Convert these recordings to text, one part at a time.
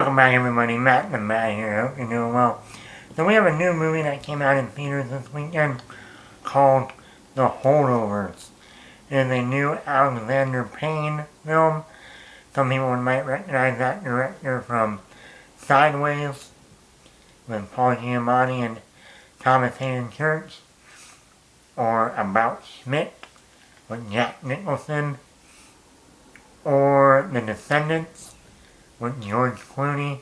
Welcome back everybody, Matt the Matt here, hope you're doing well. So we have a new movie that came out in theaters this weekend called The Holdovers. It is a new Alexander Payne film. Some people might recognize that director from Sideways with Paul Giamatti and Thomas Hayden Church, or About Schmidt with Jack Nicholson, or The Descendants with George Clooney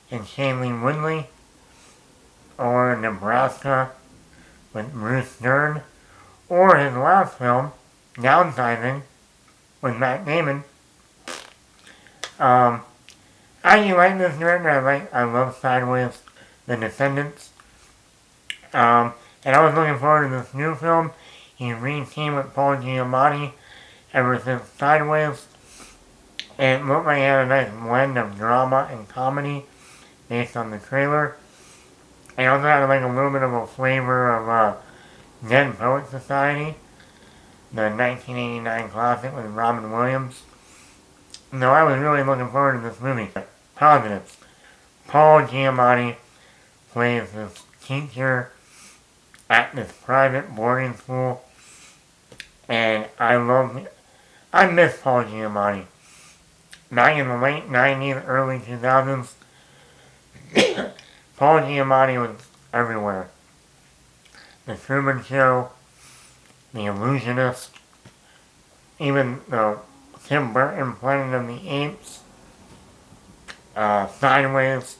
and Shailene Woodley, or Nebraska with Bruce Dern, or his last film, Downsizing, with Matt Damon. I actually like this director. I love Sideways, The Descendants. And I was looking forward to this new film. He re-teamed with Paul Giamatti ever since Sideways. And it looked like it had a nice blend of drama and comedy based on the trailer. It also had like a little bit of a flavor of Dead Poet Society, the 1989 classic with Robin Williams. No, I was really looking forward to this movie. Positives. Paul Giamatti plays this teacher at this private boarding school, and I miss Paul Giamatti. Back in the late 90s, early 2000s, Paul Giamatti was everywhere. The Truman Show, The Illusionist, even the Tim Burton Planet of the Apes, Sideways,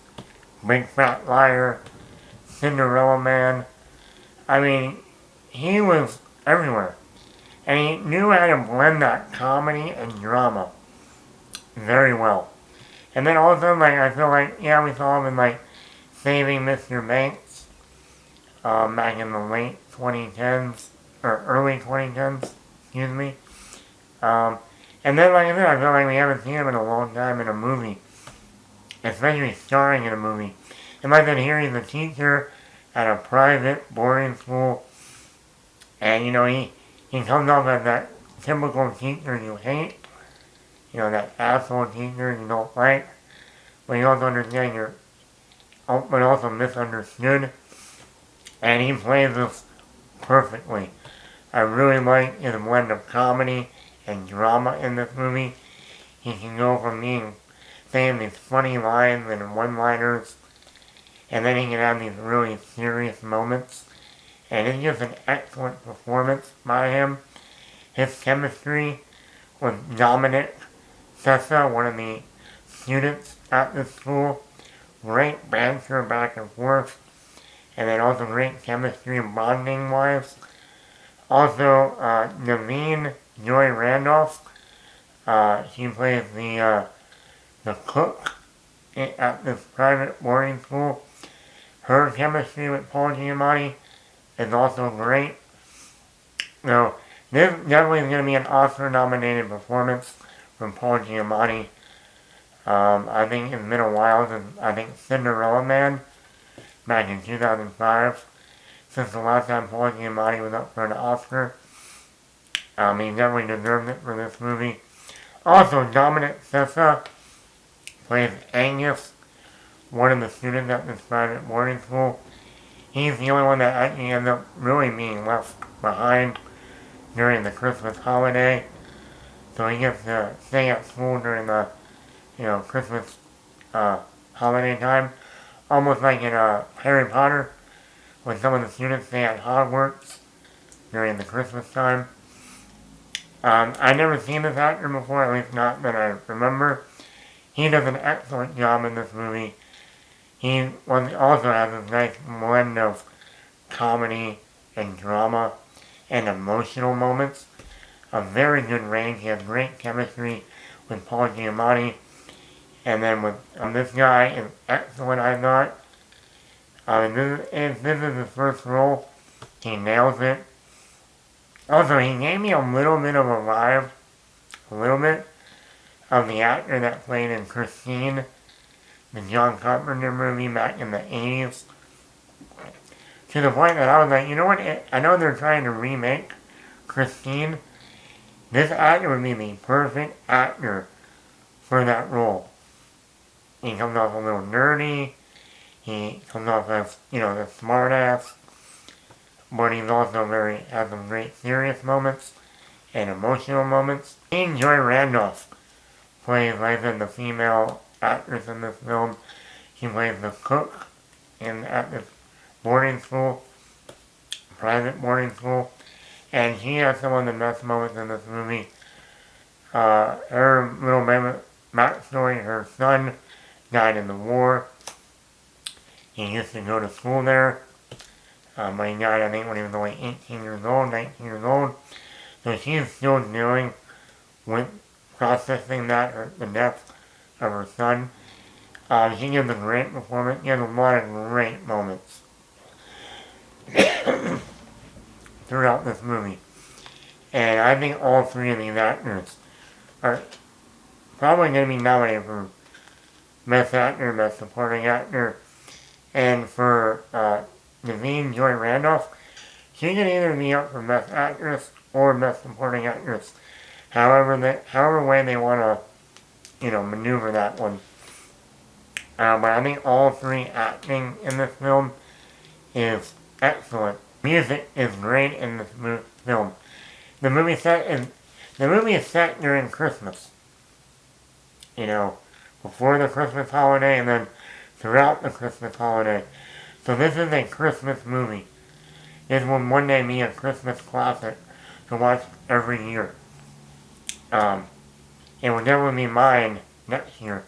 Big Fat Liar, Cinderella Man. I mean, he was everywhere. And he knew how to blend that comedy and drama very well. And then also, I feel like, yeah, we saw him in, Saving Mr. Banks, back in the late 2010s, or early 2010s, excuse me. And then, like I said, I feel like we haven't seen him in a long time in a movie, especially starring in a movie. And like I said, here he's a teacher at a private boarding school, and, he comes off as that typical teacher you hate, that asshole teacher you don't like, but you also understand but also misunderstood, and he plays this perfectly. I really like his blend of comedy and drama in this movie. He can go from saying these funny lines and one-liners, and then he can have these really serious moments, and it's just an excellent performance by him. His chemistry with Dominic, Sessa, one of the students at the school, great banter back and forth, and then also great chemistry bonding-wise. Also, Davine, Joy Randolph, she plays the cook at this private boarding school. Her chemistry with Paul Giamatti is also great. So, this definitely is going to be an Oscar-nominated performance from Paul Giamatti. I think it's been a while since, Cinderella Man, back in 2005, since the last time Paul Giamatti was up for an Oscar. He definitely deserved it for this movie. Also, Dominic Sessa plays Angus, one of the students at this private boarding school. He's the only one that actually ends up really being left behind during the Christmas holiday. So he gets to stay at school during the, Christmas holiday time. Almost like in Harry Potter, when some of the students stay at Hogwarts during the Christmas time. I've never seen this actor before, at least not that I remember. He does an excellent job in this movie. He also has this nice blend of comedy and drama and emotional moments. A very good range. He has great chemistry with Paul Giamatti. And then with this guy is excellent, I thought. This is his first role. He nails it. Also, he gave me a little bit of a vibe, of the actor that played in Christine, the John Carpenter movie back in the 80s. To the point that I was like, you know what, I know they're trying to remake Christine. This actor would be the perfect actor for that role. he comes off a little nerdy. He comes off as, the smart ass. But he's also has some great serious moments and emotional moments. Joy Randolph plays, like I said, the female actress in this film. She plays the cook at this boarding school, private boarding school. And she has some of the best moments in this movie. Her little backstory, her son died in the war. He used to go to school there. But he died, I think, when he was only 18 years old, 19 years old. So she's still dealing with processing the death of her son. She gives a great performance. She has a lot of great moments throughout this movie. And I think all three of these actors are probably going to be nominated for Best Actor, Best Supporting Actor, and for Davine Joy Randolph, she can either be up for Best Actress or Best Supporting Actress. However way they want to, maneuver that one. But I think all three acting in this film is excellent. Music is great in this film. The movie is set during Christmas. Before the Christmas holiday and then throughout the Christmas holiday. So this is a Christmas movie. This will one day be a Christmas classic to watch every year. It will definitely be mine next year.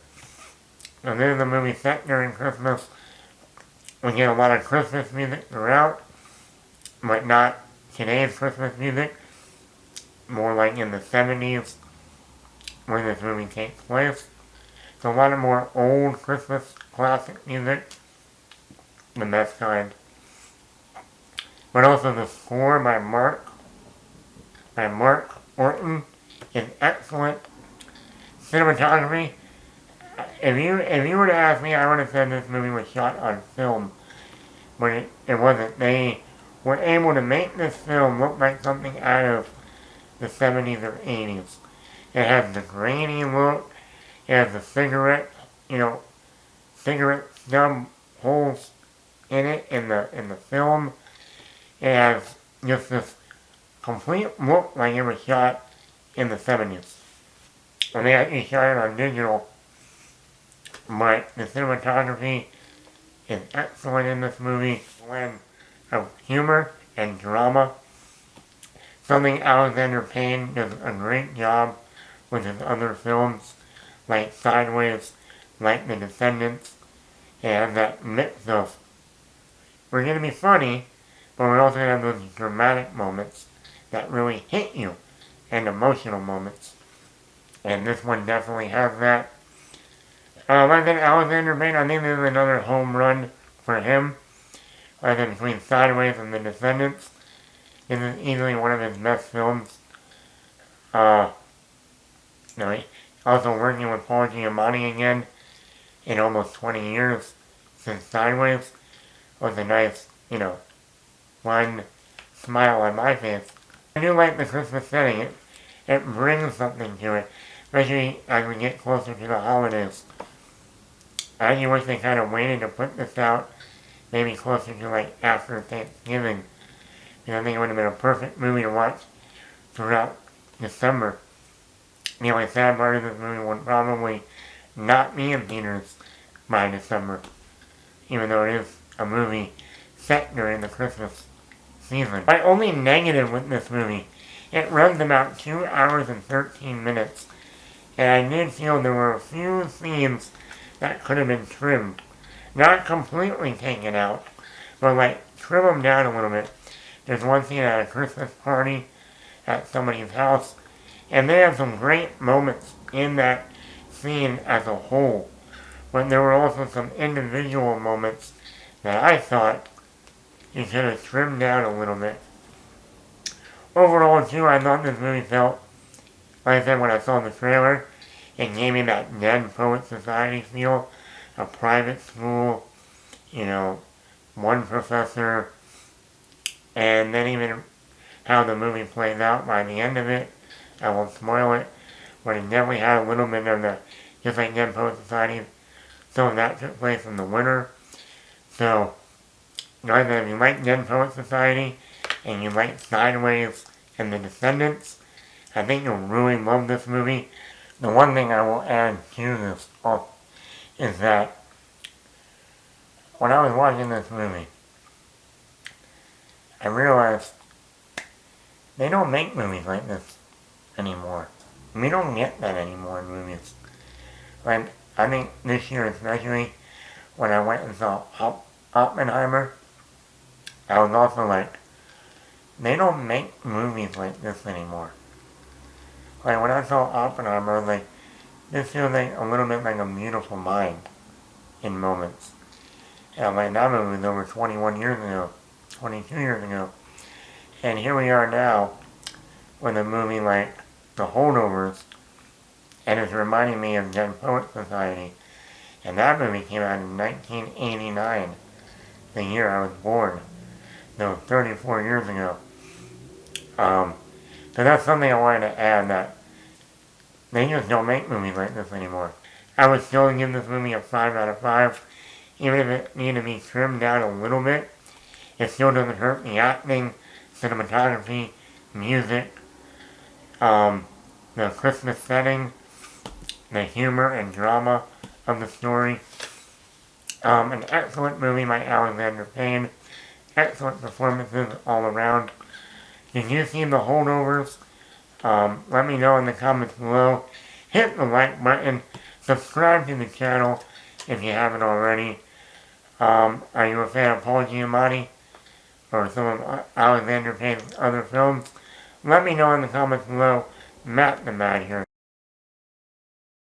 So this is a movie set during Christmas. We get a lot of Christmas music throughout, but not today's Christmas music. More like in the 70s, where this movie takes place. So a lot of more old Christmas classic music, the best kind. But also the score by Mark Orton is excellent. Cinematography, if you were to ask me, I would have said this movie was shot on film. But it wasn't. They were able to make this film look like something out of the 70s or 80s. It has the grainy look. It has the cigarette stub holes in it in the film. It has just this complete look like it was shot in the 70s. And they actually shot it on digital. But the cinematography is excellent in this movie. Blend of humor and drama. Something Alexander Payne does a great job with his other films, like Sideways, like The Descendants. It has that mix of, we're going to be funny, but we're also going to have those dramatic moments that really hit you, and emotional moments. And this one definitely has that. Like I said, Alexander Payne, I think this is another home run for him. Like I said, between Sideways and The Descendants, this is easily one of his best films. Also working with Paul Giamatti again in almost 20 years since Sideways was a nice, one smile on my face. I do like the Christmas setting. It brings something to it, especially as we get closer to the holidays. I actually wish they kind of waited to put this out maybe closer to after Thanksgiving. I think it would have been a perfect movie to watch throughout December. The only sad part of this movie would probably not be in theaters by December, even though it is a movie set during the Christmas season. My only negative with this movie, it runs about 2 hours and 13 minutes, and I did feel there were a few scenes that could have been trimmed. Not completely taken out, but trim them down a little bit. There's one scene at a Christmas party at somebody's house, and they have some great moments in that scene as a whole. But there were also some individual moments that I thought you should have trimmed down a little bit. Overall, too, I thought this movie felt, like I said when I saw the trailer, it gave me that Dead Poet Society feel. A private school, one professor, and then even how the movie plays out by the end of it. I won't spoil it, but it definitely had a little bit of the, just like Dead Poet Society Some of that took place in the winter. So, either if you like Dead Poet Society and you like Sideways and The Descendants, I think you'll really love this movie. The one thing I will add to this is that when I was watching this movie, I realized they don't make movies like this anymore. We don't get that anymore in movies. Like, I think this year especially, when I went and saw Oppenheimer, I was also like, they don't make movies like this anymore. Like, when I saw Oppenheimer, I was like, this feels like a little bit like A Beautiful Mind in moments. And I'm like, that movie was over 21 years ago, 22 years ago. And here we are now with a movie like The Holdovers, and it's reminding me of Dead Poet Society. And that movie came out in 1989, the year I was born. No, 34 years ago. So that's something I wanted to add, that they just don't make movies like this anymore. I would still give this movie a 5 out of 5. Even if it needed to be trimmed down a little bit, it still doesn't hurt the acting, cinematography, music, the Christmas setting, the humor and drama of the story. An excellent movie by Alexander Payne. Excellent performances all around. Did you see The Holdovers? Let me know in the comments below. Hit the like button. Subscribe to the channel if you haven't already. Are you a fan of Paul Giamatti or some of Alexander Payne's other films? Let me know in the comments below. Matt the Mad here.